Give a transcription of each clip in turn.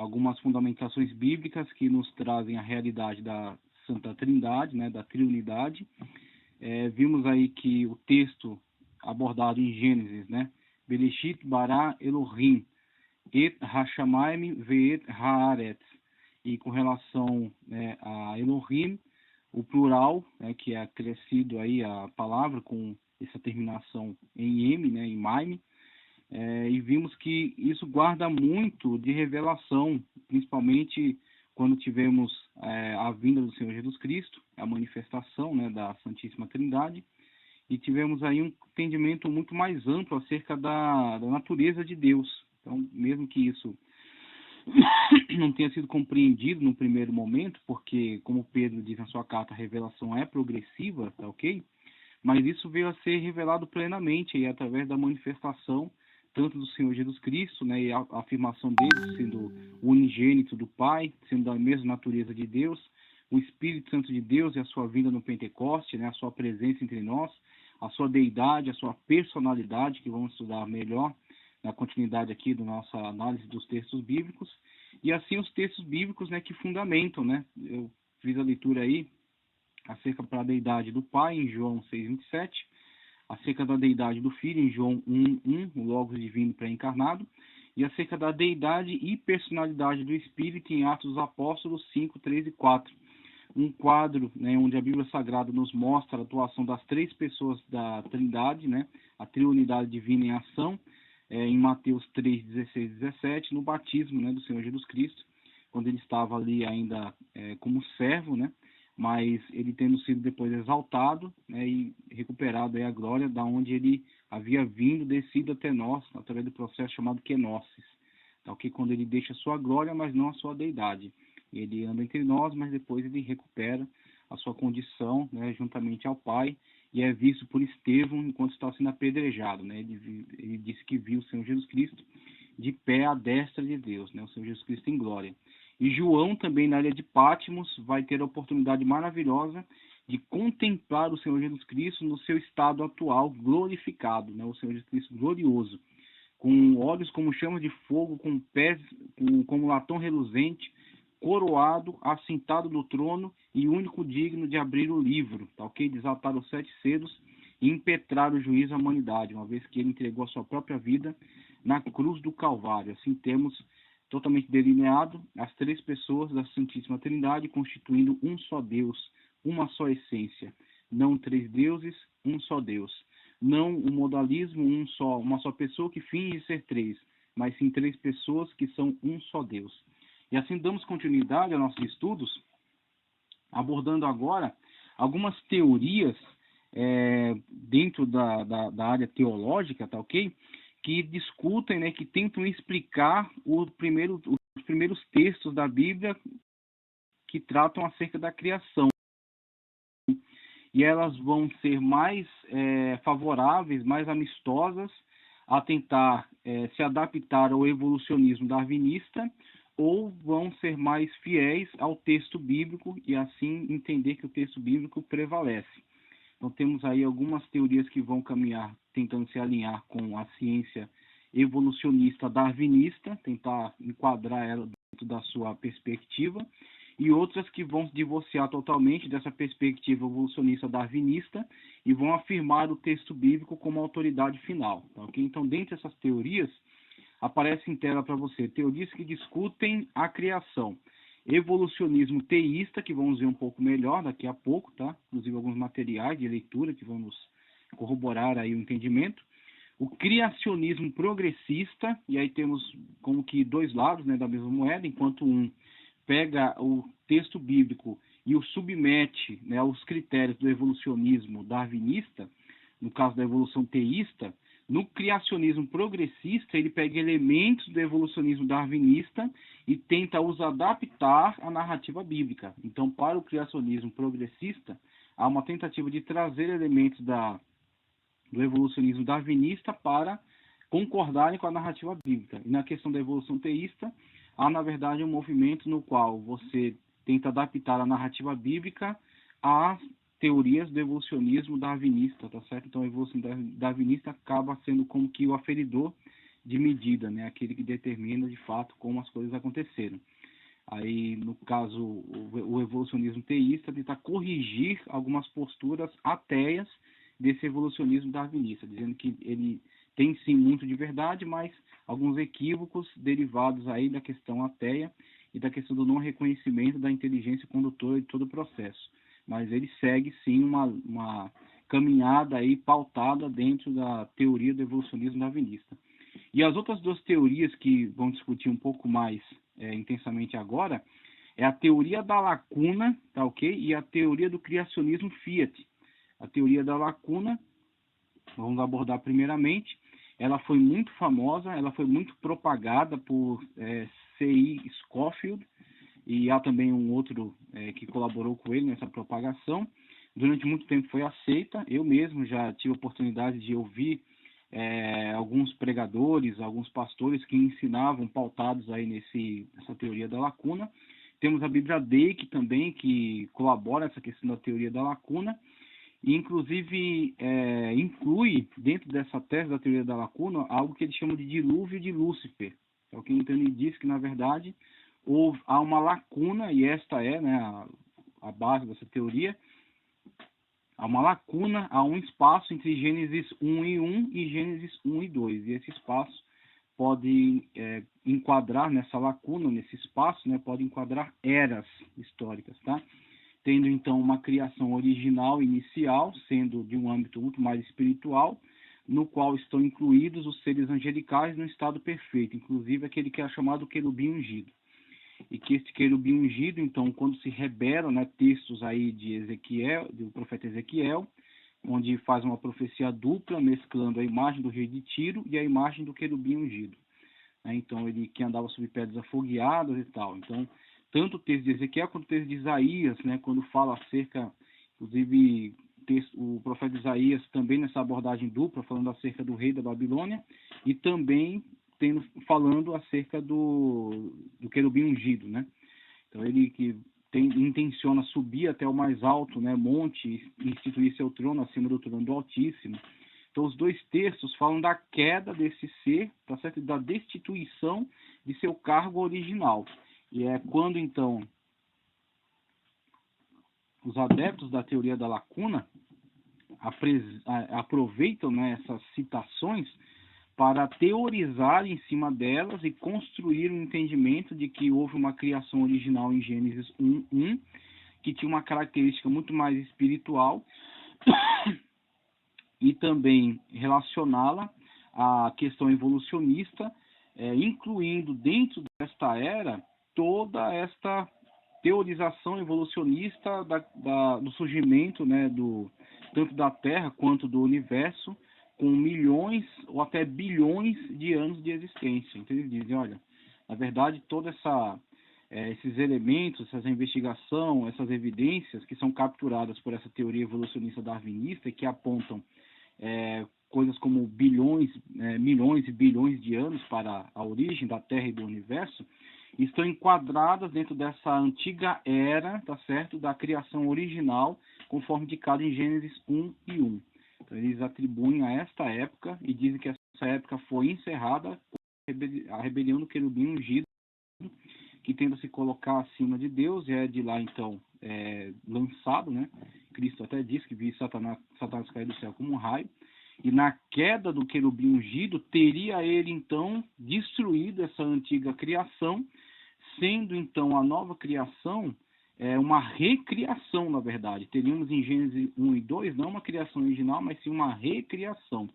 algumas fundamentações bíblicas que nos trazem a realidade da Santa Trindade, né, da Triunidade. Vimos aí que o texto abordado em Gênesis, né, Bereshit bara Elohim et hashamayim ve'et haaretz, e com relação, né, a Elohim, o plural, né, que é acrescido aí a palavra com essa terminação em M, né, em Maim, e vimos que isso guarda muito de revelação, principalmente quando tivemos a vinda do Senhor Jesus Cristo, a manifestação, né, da Santíssima Trindade, e tivemos aí um entendimento muito mais amplo acerca da natureza de Deus. Então, mesmo que isso não tenha sido compreendido no primeiro momento, porque, como Pedro diz na sua carta, a revelação é progressiva, tá ok? Mas isso veio a ser revelado plenamente aí, através da manifestação tanto do Senhor Jesus Cristo, né, e a afirmação dele sendo o unigênito do Pai, sendo da mesma natureza de Deus, o Espírito Santo de Deus e a sua vinda no Pentecoste, né, a sua presença entre nós, a sua deidade, a sua personalidade, que vamos estudar melhor na continuidade aqui da nossa análise dos textos bíblicos, e assim os textos bíblicos, né, que fundamentam, né, eu fiz a leitura aí acerca da deidade do Pai em João 6:27, acerca da deidade do Filho em João 1:1, o Logos divino pré-encarnado, e acerca da deidade e personalidade do Espírito em Atos dos Apóstolos 5:3 e 4. Um quadro, né, onde a Bíblia Sagrada nos mostra a atuação das três pessoas da Trindade, né, a triunidade divina em ação, em Mateus 3:16 e 17, no batismo, né, do Senhor Jesus Cristo, quando ele estava ali ainda como servo, né, mas ele tendo sido depois exaltado, né, e recuperado aí a glória da onde ele havia vindo, descido até nós, através do processo chamado kenosis, tá, que quando ele deixa a sua glória, mas não a sua deidade. Ele anda entre nós, mas depois ele recupera a sua condição, né, juntamente ao Pai, e é visto por Estevão enquanto está sendo apedrejado, né, ele disse que viu o Senhor Jesus Cristo de pé à destra de Deus, né, o Senhor Jesus Cristo em glória. E João, também na ilha de Patmos, vai ter a oportunidade maravilhosa de contemplar o Senhor Jesus Cristo no seu estado atual, glorificado, né? O Senhor Jesus Cristo glorioso, com olhos como chamas de fogo, com pés como latão reluzente, coroado, assentado no trono e único digno de abrir o livro, tá ok? Desatar os 7 selos e impetrar o juízo à humanidade, uma vez que ele entregou a sua própria vida na cruz do Calvário. Assim temos totalmente delineado as três pessoas da Santíssima Trindade, constituindo um só Deus, uma só essência. Não 3 deuses, um só Deus. Não o modalismo, uma só pessoa que finge ser 3, mas sim 3 pessoas que são um só Deus. E assim damos continuidade aos nossos estudos, abordando agora algumas teorias dentro da área teológica, tá ok? Que discutem, né, que tentam explicar os primeiros textos da Bíblia que tratam acerca da criação. E elas vão ser mais favoráveis, mais amistosas a tentar se adaptar ao evolucionismo darwinista, ou vão ser mais fiéis ao texto bíblico e assim entender que o texto bíblico prevalece. Então temos aí algumas teorias que vão caminhar tentando se alinhar com a ciência evolucionista darwinista, tentar enquadrar ela dentro da sua perspectiva, e outras que vão se divorciar totalmente dessa perspectiva evolucionista darwinista e vão afirmar o texto bíblico como autoridade final. Tá, okay? Então, dentre essas teorias, aparece em tela para você teorias que discutem a criação. Evolucionismo teísta, que vamos ver um pouco melhor daqui a pouco, tá? Inclusive alguns materiais de leitura que vamos corroborar aí o entendimento. O criacionismo progressista, e aí temos como que 2 lados, né, da mesma moeda, enquanto um pega o texto bíblico e o submete, né, aos critérios do evolucionismo darwinista, no caso da evolução teísta. No criacionismo progressista, ele pega elementos do evolucionismo darwinista e tenta os adaptar à narrativa bíblica. Então, para o criacionismo progressista, há uma tentativa de trazer elementos do evolucionismo darwinista para concordarem com a narrativa bíblica. E na questão da evolução teísta, há, na verdade, um movimento no qual você tenta adaptar a narrativa bíblica às teorias do evolucionismo darwinista, tá certo? Então, a evolução darwinista acaba sendo como que o aferidor de medida, né? Aquele que determina de fato como as coisas aconteceram. Aí, no caso, o evolucionismo teísta tenta corrigir algumas posturas ateias desse evolucionismo darwinista, dizendo que ele tem sim muito de verdade, mas alguns equívocos derivados aí da questão ateia e da questão do não reconhecimento da inteligência condutora de todo o processo. Mas ele segue sim uma caminhada aí pautada dentro da teoria do evolucionismo darwinista. E as outras duas teorias que vão discutir um pouco mais intensamente agora é a teoria da lacuna, tá ok? E a teoria do criacionismo Fiat. A teoria da lacuna, vamos abordar primeiramente, ela foi muito famosa, ela foi muito propagada por C.I. Scofield, e há também um outro que colaborou com ele nessa propagação. Durante muito tempo foi aceita, eu mesmo já tive a oportunidade de ouvir alguns pregadores, alguns pastores que ensinavam pautados aí nessa teoria da lacuna. Temos a Bíblia Dake também, que colabora nessa questão da teoria da lacuna, e inclusive inclui dentro dessa tese da teoria da lacuna algo que eles chamam de dilúvio de Lúcifer. Então ele diz que, na verdade, há uma lacuna, e esta é, né, a base dessa teoria. Há uma lacuna, há um espaço entre Gênesis 1 e 1 e Gênesis 1 e 2. E esse espaço pode enquadrar nessa lacuna, nesse espaço, né, pode enquadrar eras históricas, tá? Tendo então uma criação original, inicial, sendo de um âmbito muito mais espiritual, no qual estão incluídos os seres angelicais no estado perfeito, inclusive aquele que é chamado querubim ungido. E que este querubim ungido, então, quando se rebela, né, textos aí de Ezequiel, do profeta Ezequiel, onde faz uma profecia dupla, mesclando a imagem do rei de Tiro e a imagem do querubim ungido. Então, ele que andava sobre pedras afogueadas e tal. Então, tanto o texto de Ezequiel quanto o texto de Isaías, né, quando fala acerca, inclusive, o profeta Isaías também nessa abordagem dupla, falando acerca do rei da Babilônia, e também falando acerca do querubim ungido, né? Então ele que intenciona subir até o mais alto, né, monte, e instituir seu trono acima do trono do Altíssimo. Então os dois textos falam da queda desse ser, tá certo? Da destituição de seu cargo original. E é quando então os adeptos da teoria da lacuna aproveitam, né, essas citações para teorizar em cima delas e construir um entendimento de que houve uma criação original em Gênesis 1:1, que tinha uma característica muito mais espiritual, e também relacioná-la à questão evolucionista, incluindo dentro desta era toda esta teorização evolucionista do surgimento, né, tanto da Terra quanto do universo, com milhões ou até bilhões de anos de existência. Então eles dizem, olha, na verdade, todos esses elementos, essa investigação, essas evidências que são capturadas por essa teoria evolucionista darwinista e que apontam coisas como bilhões, milhões e bilhões de anos para a origem da Terra e do universo, estão enquadradas dentro dessa antiga era, tá certo, da criação original, conforme indicado em Gênesis 1 e 1. Então, eles atribuem a esta época e dizem que essa época foi encerrada com a rebelião do querubim ungido, que tenta se colocar acima de Deus, e é de lá, então, lançado, né? Cristo até diz que viu Satanás cair do céu como um raio, e na queda do querubim ungido, teria ele, então, destruído essa antiga criação, sendo, então, a nova criação uma recriação, na verdade. Teríamos em Gênesis 1 e 2, não uma criação original, mas sim uma recriação.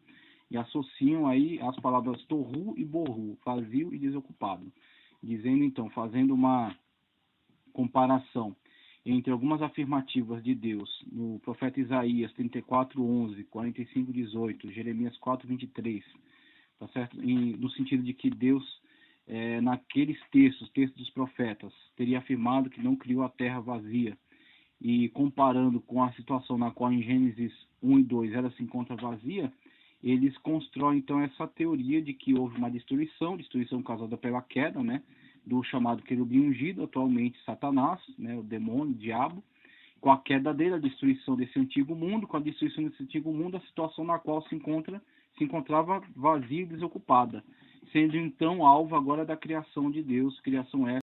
E associam aí as palavras torru e borru, vazio e desocupado. Dizendo, então, fazendo uma comparação entre algumas afirmativas de Deus no profeta Isaías 34:11, 45:18, Jeremias 4:23, tá certo? No sentido de que Deus, naqueles textos dos profetas, teria afirmado que não criou a terra vazia, e comparando com a situação na qual em Gênesis 1 e 2 ela se encontra vazia, eles constroem então essa teoria de que houve uma destruição causada pela queda, né, do chamado querubim ungido, atualmente Satanás, né, o demônio, o diabo. Com a queda dele, a destruição desse antigo mundo, com a destruição desse antigo mundo, a situação na qual se encontrava vazia e desocupada, sendo então alvo agora da criação de Deus, criação essa